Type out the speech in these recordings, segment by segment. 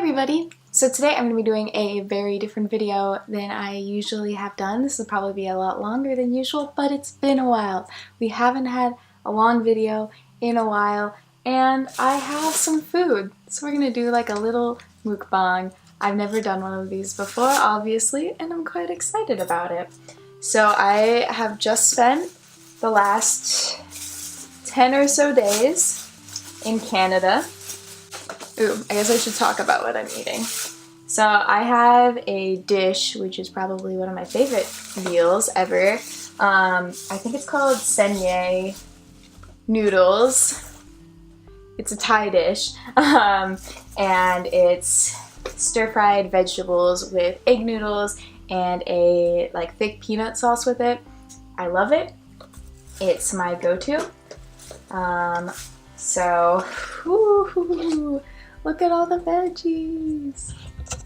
everybody! So today I'm going to be doing a very different video than I usually have done. This will probably be a lot longer than usual, but it's been a while. We haven't had a long video in a while, and I have some food. So we're going to do like a little mukbang. I've never done one of these before, obviously, and I'm quite excited about it. So I have just spent the last 10 or so days in Canada. Ooh, I guess I should talk about what I'm eating. So I have a dish, which is probably one of my favorite meals ever. I think it's called Saignee noodles. It's a Thai dish, and it's stir-fried vegetables with egg noodles and a like thick peanut sauce with it. I love it. It's my go-to. So, whoo, look at all the veggies. It's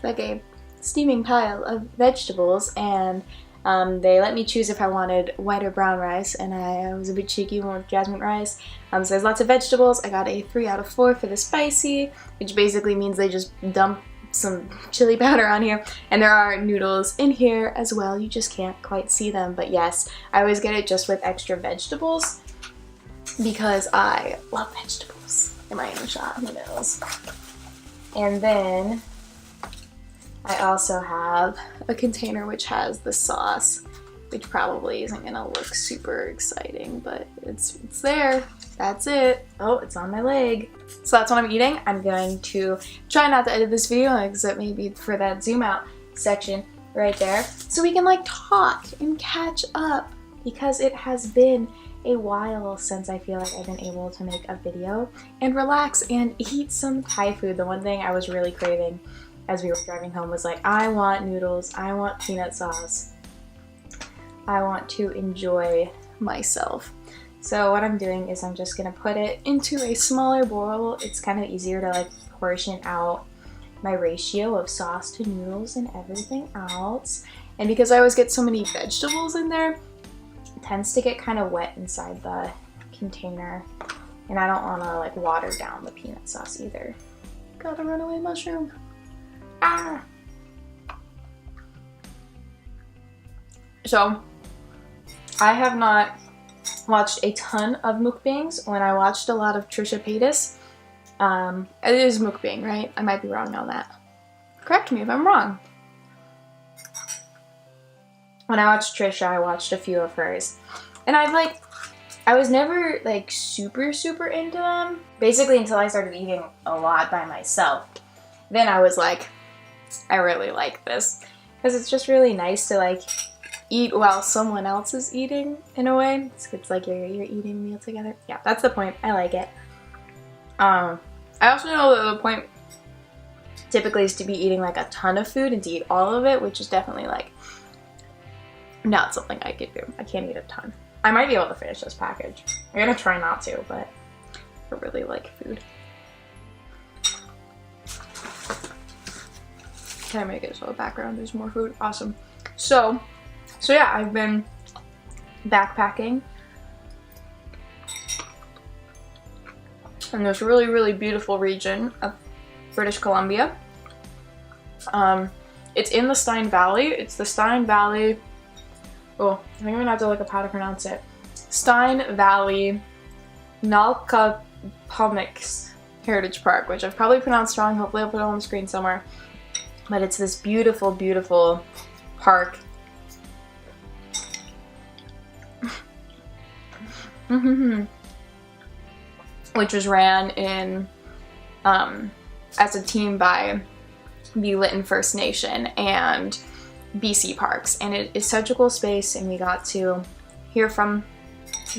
like a steaming pile of vegetables, and they let me choose if I wanted white or brown rice, and I was a bit cheeky, went with jasmine rice. So there's lots of vegetables. I got a 3 out of 4 for the spicy, which basically means they just dump some chili powder on here, and there are noodles in here as well. You just can't quite see them, but yes, I always get it just with extra vegetables because I love vegetables. Am I in the shot? Who knows? And then I also have a container which has the sauce, which probably isn't gonna look super exciting, but it's there. That's it. Oh, it's on my leg. So that's what I'm eating. I'm going to try not to edit this video except maybe for that zoom out section right there, so we can like talk and catch up, because it has been a while since I feel like I've been able to make a video and relax and eat some Thai food. The one thing I was really craving as we were driving home was like, I want noodles, I want peanut sauce, I want to enjoy myself. So what I'm doing is I'm just gonna put it into a smaller bowl. It's kind of easier to like portion out my ratio of sauce to noodles and everything else. And because I always get so many vegetables in there, tends to get kind of wet inside the container, and I don't want to like water down the peanut sauce either. Got a runaway mushroom. Ah! So I have not watched a ton of mukbangs. When I watched a lot of Trisha Paytas, it is mukbang, right? I might be wrong on that. Correct me if I'm wrong. When I watched Trisha, I watched a few of hers, and I was never like super into them, basically until I started eating a lot by myself. Then I was like, I really like this, because it's just really nice to like eat while someone else is eating in a way. It's like you're eating a meal together. Yeah, that's the point. I like it. I also know that the point typically is to be eating like a ton of food and to eat all of it, which is definitely like not something I could do. I can't eat a ton. I might be able to finish this package. I'm gonna try not to, but I really like food. Can I make it so the background is more food? Awesome. So yeah, I've been backpacking in this really beautiful region of British Columbia. It's in the Stein Valley. It's the Stein Valley. Oh, I think I'm gonna have to look up how to pronounce it. Stein Valley Nalkapomics Heritage Park, which I've probably pronounced wrong. Hopefully I'll put it on the screen somewhere. But it's this beautiful park. Which was ran in as a team by the Lytton First Nation and BC Parks, and it is such a cool space. And we got to hear from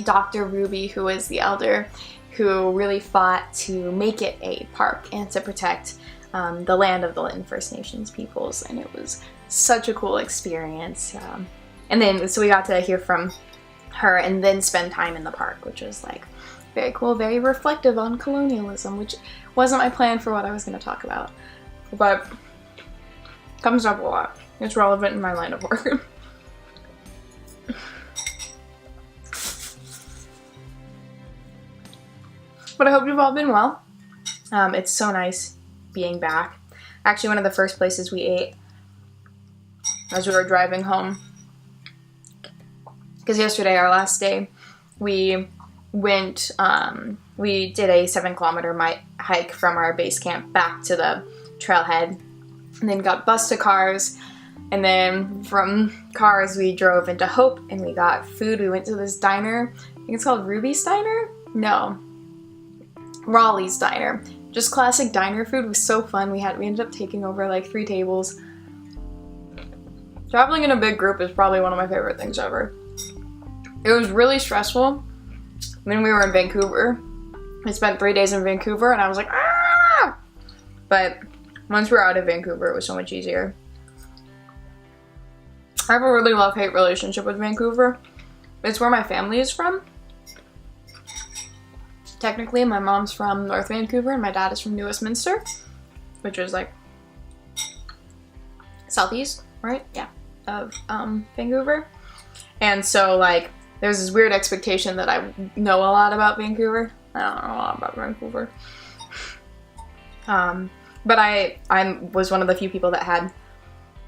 Dr. Ruby, who is the elder who really fought to make it a park and to protect the land of the Lytton First Nations peoples, and it was such a cool experience. And then so we got to hear from her and then spend time in the park, which was like very cool, very reflective on colonialism, which wasn't my plan for what I was going to talk about, but comes up a lot. It's relevant in my line of work. But I hope you've all been well. It's so nice being back. Actually, one of the first places we ate as we were driving home, because yesterday, our last day, we went, we did a 7-kilometer hike from our base camp back to the trailhead, and then got bus to Cars, and then from Cars we drove into Hope, and we got food. We went to this diner, I think it's called Ruby's Diner? No. Raleigh's Diner. Just classic diner food. It was so fun. We ended up taking over like 3 tables. Traveling in a big group is probably one of my favorite things ever. It was really stressful when we were in Vancouver. I spent 3 days in Vancouver and I was like, ah! But once we were out of Vancouver, it was so much easier. I have a really love-hate relationship with Vancouver. It's where my family is from. Technically, my mom's from North Vancouver and my dad is from New Westminster, which is like southeast, right? Yeah, of Vancouver. And so like there's this weird expectation that I know a lot about Vancouver. I don't know a lot about Vancouver. But I was one of the few people that had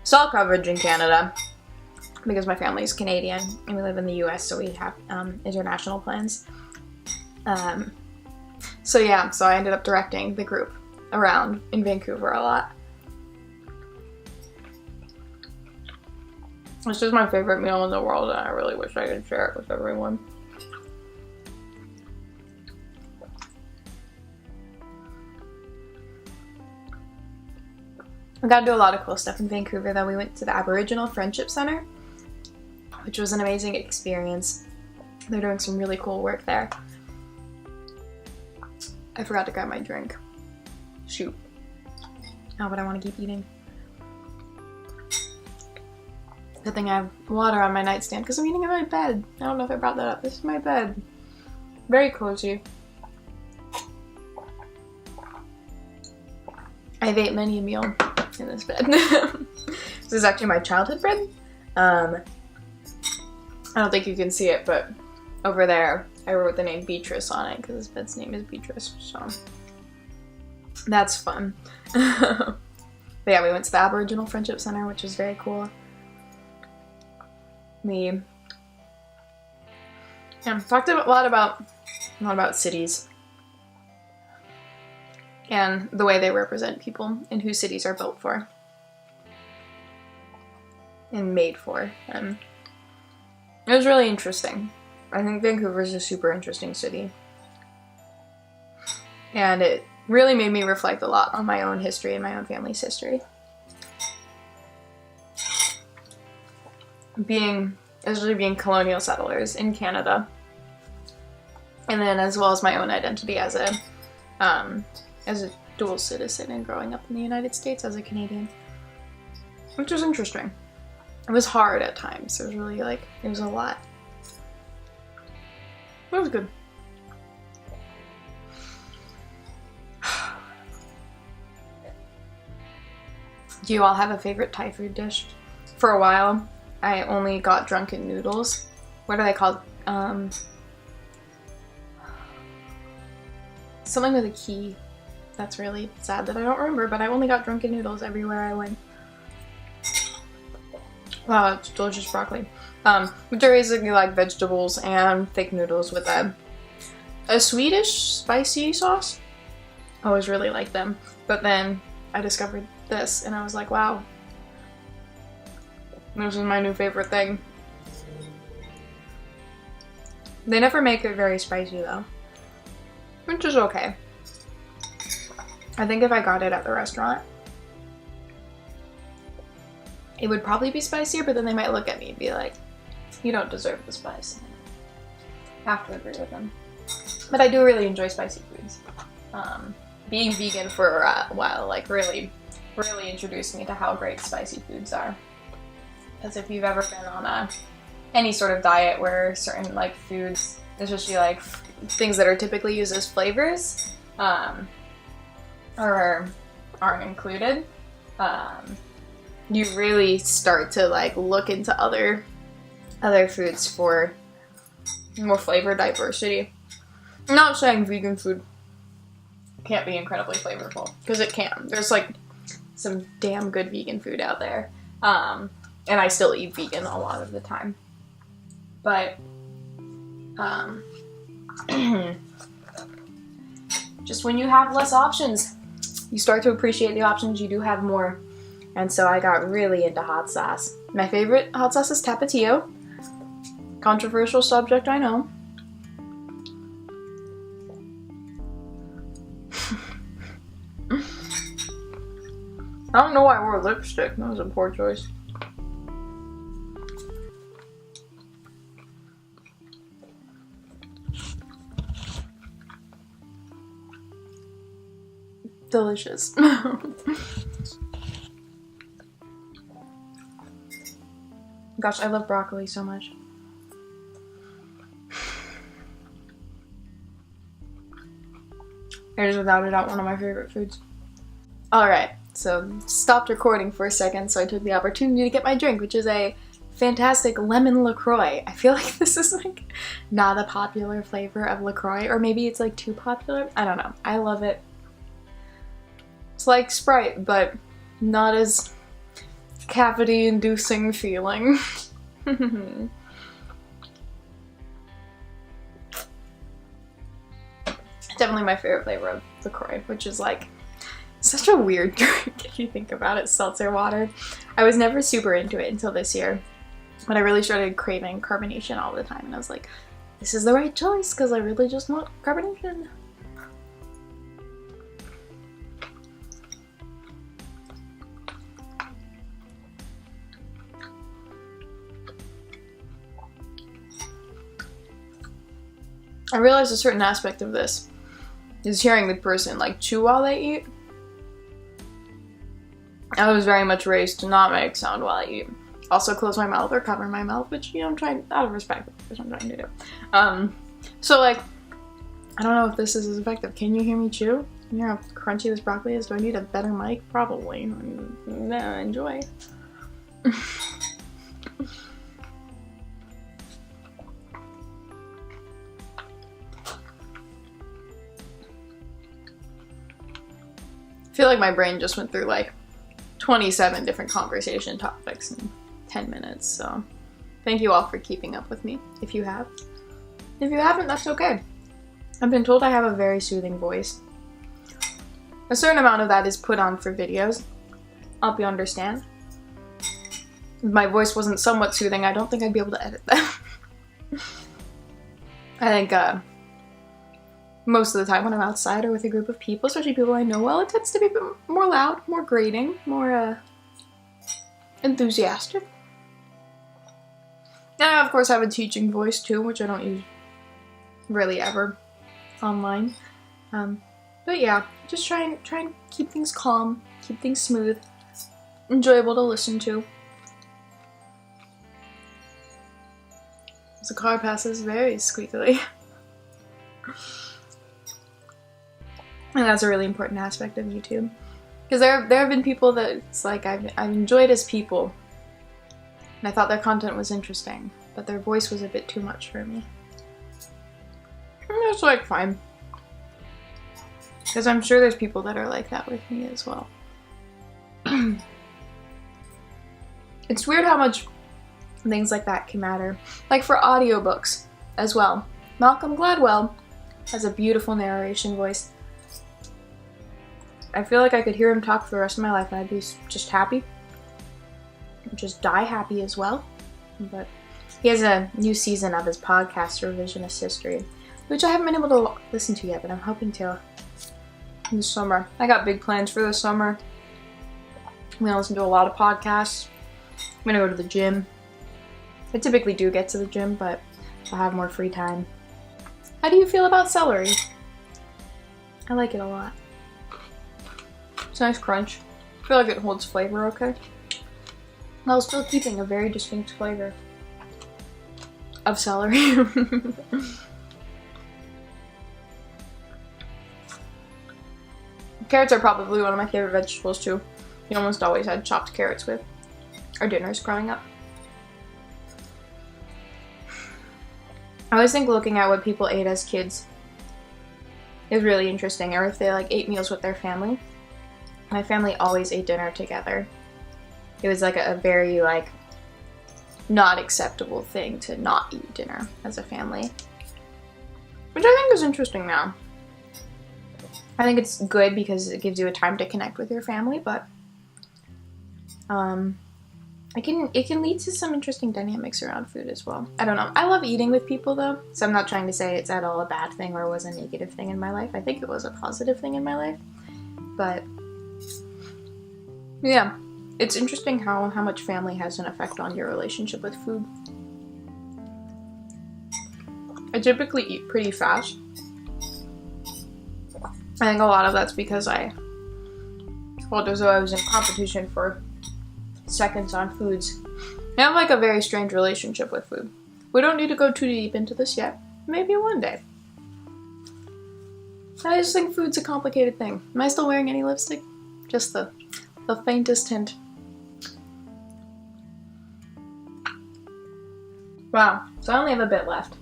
cell coverage in Canada because my family is Canadian and we live in the US, so we have international plans. So yeah, so I ended up directing the group around in Vancouver a lot. It's just my favorite meal in the world and I really wish I could share it with everyone. I got to do a lot of cool stuff in Vancouver though. We went to the Aboriginal Friendship Center, which was an amazing experience. They're doing some really cool work there. I forgot to grab my drink. Shoot. Oh, but I want to keep eating. Good thing I have water on my nightstand because I'm eating in my bed. I don't know if I brought that up. This is my bed. Very cozy. I've ate many a meal in this bed. This is actually my childhood bed. I don't think you can see it, but over there I wrote the name Beatrice on it because this bed's name is Beatrice, so that's fun. But yeah, we went to the Aboriginal Friendship Center, which was very cool. We talked a lot about cities and the way they represent people and who cities are built for and made for. And it was really interesting. I think Vancouver is a super interesting city. And it really made me reflect a lot on my own history and my own family's history. Especially being colonial settlers in Canada. And then as well as my own identity as a dual citizen and growing up in the United States as a Canadian. Which was interesting. It was hard at times. It was really it was a lot. It was good. Do you all have a favorite Thai food dish? For a while, I only got drunken noodles. What are they called? Something with a key. That's really sad that I don't remember, but I only got drunken noodles everywhere I went. Wow, it's delicious broccoli. Which are basically like vegetables and thick noodles with a Swedish spicy sauce. I always really liked them. But then I discovered this and I was like, wow. This is my new favorite thing. They never make it very spicy though. Which is okay. I think if I got it at the restaurant, it would probably be spicier, but then they might look at me and be like, you don't deserve the spice. I have to agree with them. But I do really enjoy spicy foods. Being vegan for a while, really introduced me to how great spicy foods are. Because if you've ever been on any sort of diet where certain foods, especially things that are typically used as flavors, or aren't included, you really start to look into other foods for more flavor diversity. I'm not saying vegan food can't be incredibly flavorful. Because it can. There's like some damn good vegan food out there. And I still eat vegan a lot of the time. But, just when you have less options, you start to appreciate the options you do have more. And so I got really into hot sauce. My favorite hot sauce is Tapatio. Controversial subject, I know. I don't know why I wore lipstick. That was a poor choice. Delicious. Gosh, I love broccoli so much. It is without a doubt one of my favorite foods. Alright, so stopped recording for a second, so I took the opportunity to get my drink, which is a fantastic lemon LaCroix. I feel like this is like not a popular flavor of LaCroix, or maybe it's like too popular. I don't know. I love it. It's like Sprite, but not as cavity-inducing feeling. Definitely my favorite flavor of LaCroix, which is like such a weird drink if you think about it, seltzer water. I was never super into it until this year, but I really started craving carbonation all the time, and I was like, this is the right choice because I really just want carbonation. I realized a certain aspect of this is hearing the person like chew while they eat. I was very much raised to not make sound while I eat. Also close my mouth or cover my mouth, which, you know, I'm trying, out of respect, which I'm trying to do. So like, I don't know if this is as effective. Can you hear me chew? Can you hear how crunchy this broccoli is? Do I need a better mic? Probably. No, enjoy. I feel like my brain just went through like 27 different conversation topics in 10 minutes, so thank you all for keeping up with me, if you have. If you haven't, that's okay. I've been told I have a very soothing voice. A certain amount of that is put on for videos. I hope you understand. If my voice wasn't somewhat soothing, I don't think I'd be able to edit that. I think, most of the time when I'm outside or with a group of people, especially people I know well, it tends to be a bit more loud, more grating, more enthusiastic. And I of course have a teaching voice too, which I don't use really ever online. But yeah, just try and keep things calm, keep things smooth, enjoyable to listen to. As the car passes very squeakily. And that's a really important aspect of YouTube. Because there have been people that it's like I've enjoyed as people. And I thought their content was interesting. But their voice was a bit too much for me. And that's like fine. Because I'm sure there's people that are like that with me as well. It's weird how much things like that can matter. Like for audiobooks as well. Malcolm Gladwell has a beautiful narration voice. I feel like I could hear him talk for the rest of my life and I'd be just happy. Just die happy as well. But he has a new season of his podcast, Revisionist History, which I haven't been able to listen to yet, but I'm hoping to in the summer. I got big plans for the summer. I'm gonna listen to a lot of podcasts. I'm gonna go to the gym. I typically do get to the gym, but I'll have more free time. How do you feel about celery? I like it a lot. It's a nice crunch. I feel like it holds flavor okay. While still keeping a very distinct flavor of celery. Carrots are probably one of my favorite vegetables too. We almost always had chopped carrots with our dinners growing up. I always think looking at what people ate as kids is really interesting, or if they like ate meals with their family. My family always ate dinner together. It was like a very like not acceptable thing to not eat dinner as a family, which I think is interesting now. I think it's good because it gives you a time to connect with your family, but it can lead to some interesting dynamics around food as well. I don't know. I love eating with people though, so I'm not trying to say it's at all a bad thing or was a negative thing in my life. I think it was a positive thing in my life, but yeah, it's interesting how much family has an effect on your relationship with food. I typically eat pretty fast. I think a lot of that's because I felt as though I was in competition for seconds on foods. I have like a very strange relationship with food. We don't need to go too deep into this yet. Maybe one day. I just think food's a complicated thing. Am I still wearing any lipstick? Just the faintest hint. Wow, so I only have a bit left.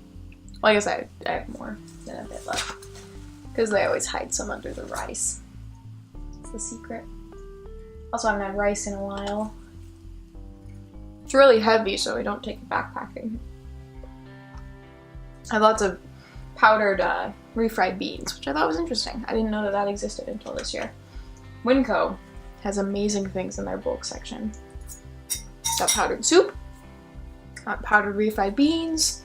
Well, I guess I have more than a bit left. Because they always hide some under the rice. It's the secret. Also, I haven't had rice in a while. It's really heavy, so I don't take it backpacking. I have lots of powdered refried beans, which I thought was interesting. I didn't know that existed until this year. Winco has amazing things in their bulk section. Got powdered soup, got powdered refried beans.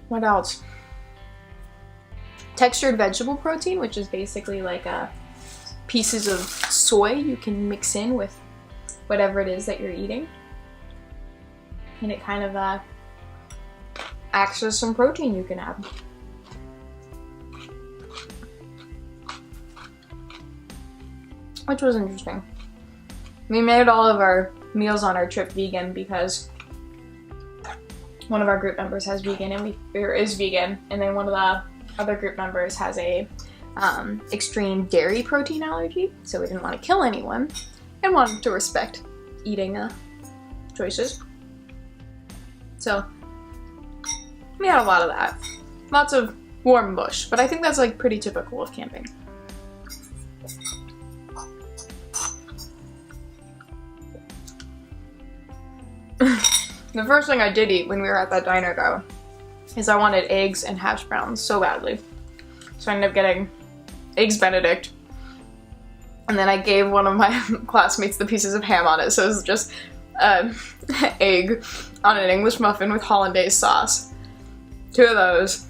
What else? Textured vegetable protein, which is basically like pieces of soy you can mix in with whatever it is that you're eating. And it kind of acts as some protein you can add. Which was interesting. We made all of our meals on our trip vegan because one of our group members has vegan is vegan, and then one of the other group members has a extreme dairy protein allergy, so we didn't want to kill anyone and wanted to respect eating choices. So we had a lot of that. Lots of warm bush, but I think that's like pretty typical of camping. The first thing I did eat when we were at that diner though is I wanted eggs and hash browns so badly. So I ended up getting eggs Benedict, and then I gave one of my classmates the pieces of ham on it, so it was just egg on an English muffin with hollandaise sauce. 2 of those,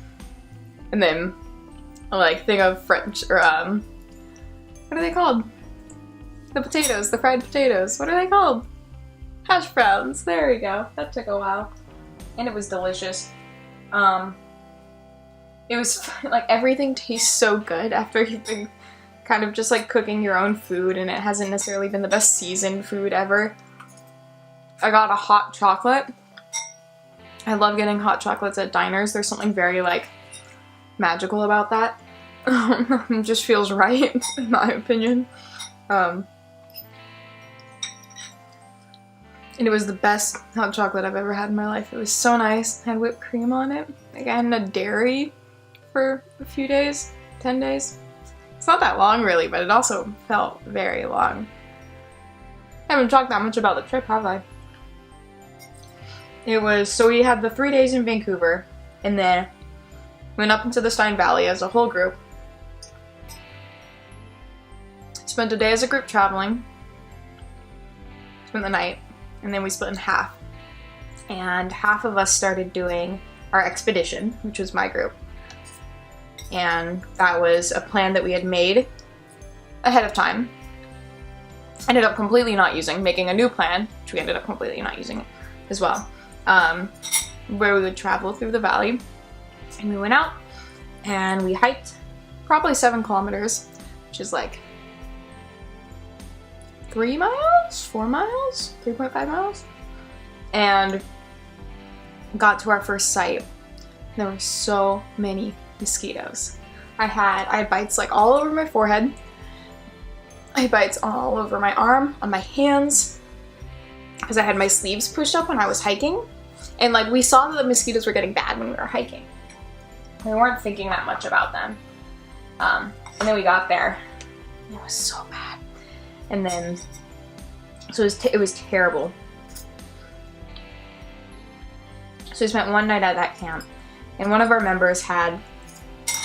and then a like thing of French, or what are they called? The potatoes, the fried potatoes. What are they called? Hash browns. There we go. That took a while, and it was delicious. It was like everything tastes so good after you've been kind of just like cooking your own food, and it hasn't necessarily been the best seasoned food ever. I got a hot chocolate. I love getting hot chocolates at diners. There's something very like magical about that. It just feels right, in my opinion. And it was the best hot chocolate I've ever had in my life. It was so nice. It had whipped cream on it. Like I hadn't had dairy for a few days, 10 days. It's not that long really, but it also felt very long. I haven't talked that much about the trip, have I? It was, so we had the 3 days in Vancouver, and then went up into the Stein Valley as a whole group. Spent a day as a group traveling. Spent the night. And then we split in half. And half of us started doing our expedition, which was my group. And that was a plan that we had made ahead of time. Ended up completely not using, making a new plan, which we ended up completely not using as well. Where we would travel through the valley. And we went out and we hiked probably 7 kilometers, which is like 3 miles? 4 miles? 3.5 miles? And got to our first site. There were so many mosquitoes. I had bites like all over my forehead. I had bites all over my arm, on my hands, because I had my sleeves pushed up when I was hiking. And like we saw that the mosquitoes were getting bad when we were hiking. We weren't thinking that much about them. And then we got there. And it was so bad. And then, so it was terrible. So we spent one night at that camp. And one of our members had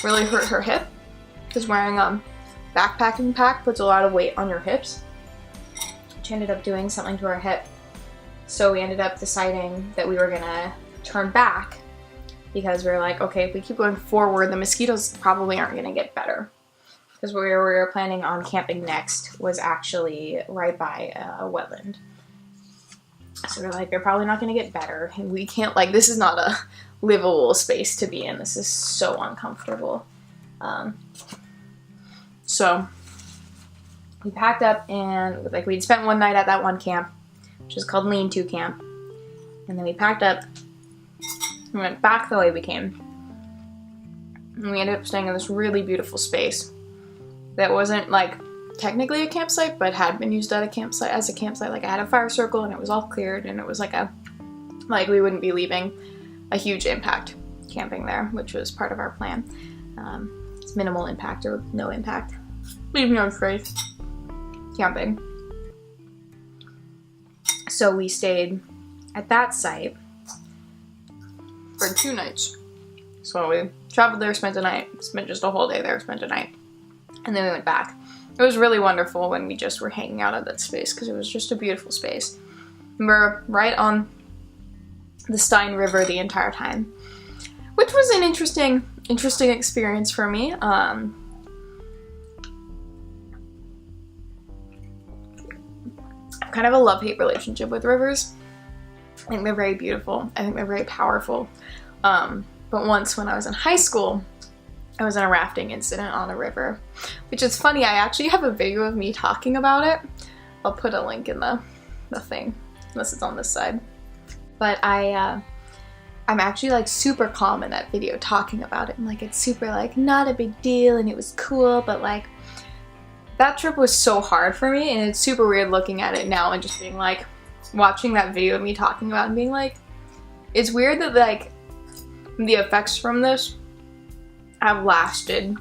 really hurt her hip. Because wearing a backpacking pack puts a lot of weight on your hips. She ended up doing something to her hip. So we ended up deciding that we were gonna turn back because we were like, okay, if we keep going forward, the mosquitoes probably aren't gonna get better. Because where we were planning on camping next was actually right by a wetland. So we're like, they're probably not gonna get better. And we can't, like, this is not a livable space to be in. This is so uncomfortable. So we packed up and like we'd spent one night at that one camp, which is called Lean-To Camp. And then we packed up and went back the way we came. And we ended up staying in this really beautiful space that wasn't like technically a campsite, but had been used at a campsite as a campsite. Like I had a fire circle and it was all cleared and it was like we wouldn't be leaving a huge impact camping there, which was part of our plan. It's minimal impact or no impact. Leave no trace. Camping. So we stayed at that site for 2 nights. So we traveled there, spent a night, spent just a whole day there, spent a night, and then we went back. It was really wonderful when we just were hanging out at that space because it was just a beautiful space. We're right on the Stein River the entire time, which was an interesting experience for me. Kind of a love-hate relationship with rivers. I think they're very beautiful. I think they're very powerful. But once when I was in high school, I was in a rafting incident on a river, which is funny. I actually have a video of me talking about it. I'll put a link in the thing, unless it's on this side. But I'm actually like super calm in that video talking about it. And like it's super like not a big deal and it was cool, but like that trip was so hard for me, and it's super weird looking at it now and just being like, watching that video of me talking about it and being like, it's weird that like the effects from this have lasted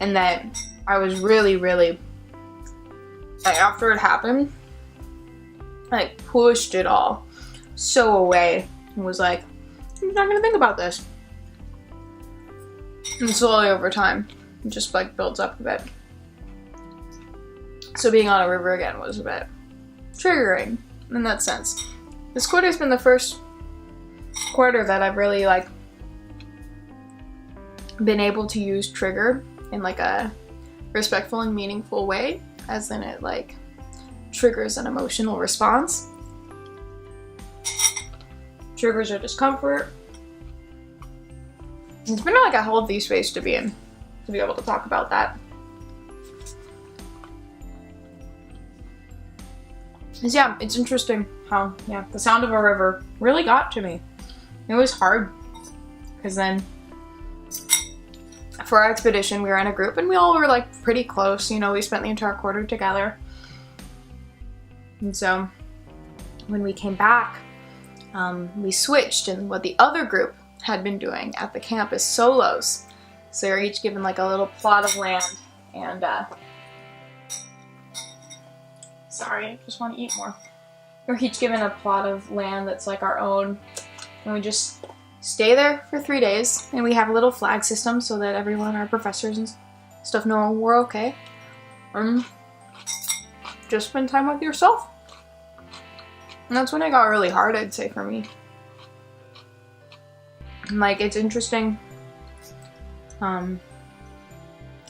and that I was really, like after it happened, I pushed it all so away and was like, I'm not gonna think about this. And slowly over time, it just like builds up a bit. So being on a river again was a bit triggering in that sense. This quarter's been the first quarter that I've really like been able to use trigger in like a respectful and meaningful way, as in it like triggers an emotional response. Triggers a discomfort. It's been like a healthy space to be in, to be able to talk about that. Because yeah, it's interesting how, yeah, the sound of a river really got to me. It was hard, because then for our expedition, we were in a group and we all were like pretty close, you know, we spent the entire quarter together. And so when we came back, we switched, and what the other group had been doing at the camp is solos. So they were each given like a little plot of land, and sorry, I just want to eat more. We're each given a plot of land that's like our own, and we just stay there for 3 days, and we have a little flag system so that everyone, our professors and stuff, know we're okay. Just spend time with yourself. And that's when it got really hard, I'd say, for me. Like, it's interesting. It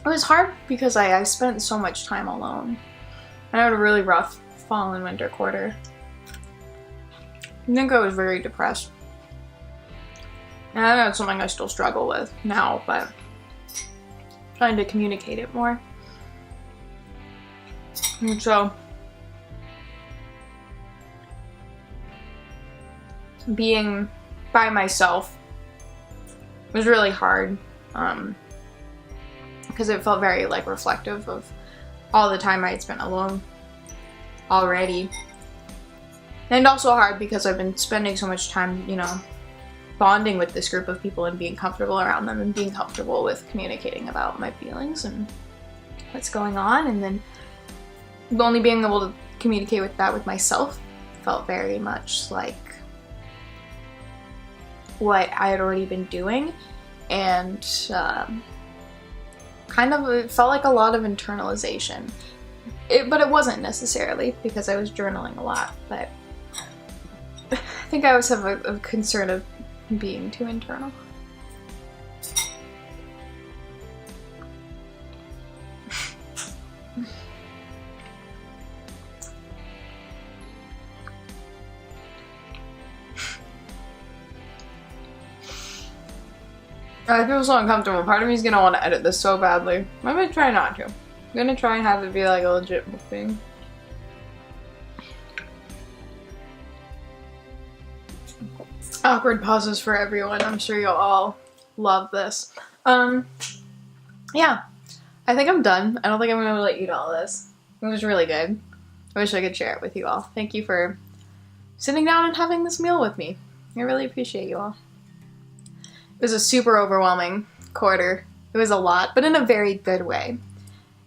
was hard because I spent so much time alone. I had a really rough fall and winter quarter. I think I was very depressed. And I think that's something I still struggle with now, but I'm trying to communicate it more. And so being by myself was really hard, because it felt very like reflective of all the time I had spent alone already. And also hard because I've been spending so much time, you know, bonding with this group of people and being comfortable around them and being comfortable with communicating about my feelings and what's going on, and then only being able to communicate with that with myself felt very much like what I had already been doing, and kind of it felt like a lot of internalization. But it wasn't necessarily, because I was journaling a lot, but I think I always have a concern of being too internal. I feel so uncomfortable. Part of me is gonna want to edit this so badly. I'm gonna try not to. I'm gonna try and have it be like a legit thing. Awkward pauses for everyone. I'm sure you'll all love this. Yeah. I think I'm done. I don't think I'm gonna let you eat all this. It was really good. I wish I could share it with you all. Thank you for sitting down and having this meal with me. I really appreciate you all. It was a super overwhelming quarter. It was a lot, but in a very good way.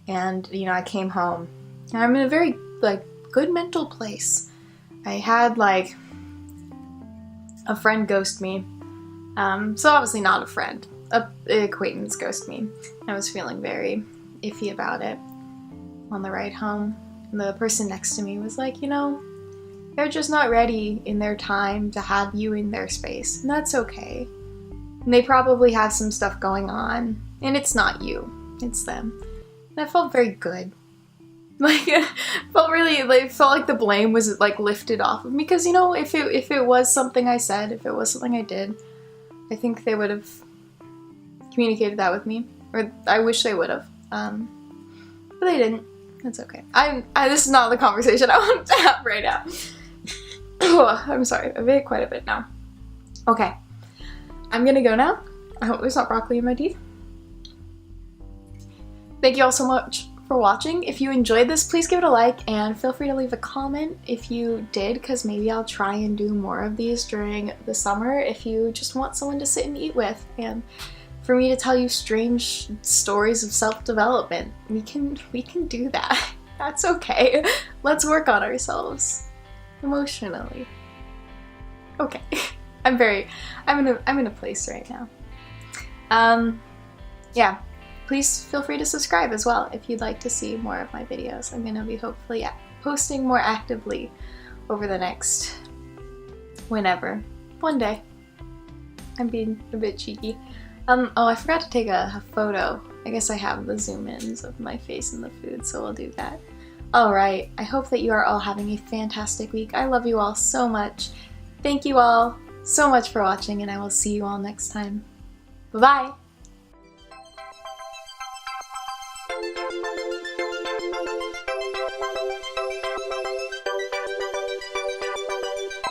And, you know, I came home and I'm in a very, like, good mental place. I had, like, a friend ghost me. So obviously not a friend. An acquaintance ghost me. I was feeling very iffy about it on the ride home. And the person next to me was like, you know, they're just not ready in their time to have you in their space. And that's okay. And they probably have some stuff going on, and it's not you, it's them. And I felt very good. Like, it felt really, like, felt like the blame was, like, lifted off of me, because, you know, if it was something I said, if it was something I did, I think they would have communicated that with me, or I wish they would have, but they didn't. That's okay. This is not the conversation I want to have right now. Oh, I'm sorry, I've ate quite a bit now. Okay. I'm gonna go now. I hope there's not broccoli in my teeth. Thank you all so much for watching. If you enjoyed this, please give it a like and feel free to leave a comment if you did, because maybe I'll try and do more of these during the summer if you just want someone to sit and eat with and for me to tell you strange stories of self-development. We can do that. That's okay. Let's work on ourselves emotionally. Okay. I'm in a place right now. Yeah, please feel free to subscribe as well if you'd like to see more of my videos. I'm gonna be hopefully posting more actively over the next whenever. One day. I'm being a bit cheeky. Oh, I forgot to take a photo. I guess I have the zoom-ins of my face and the food, so we'll do that. Alright, I hope that you are all having a fantastic week. I love you all so much. Thank you all so much for watching, and I will see you all next time. Bye-bye!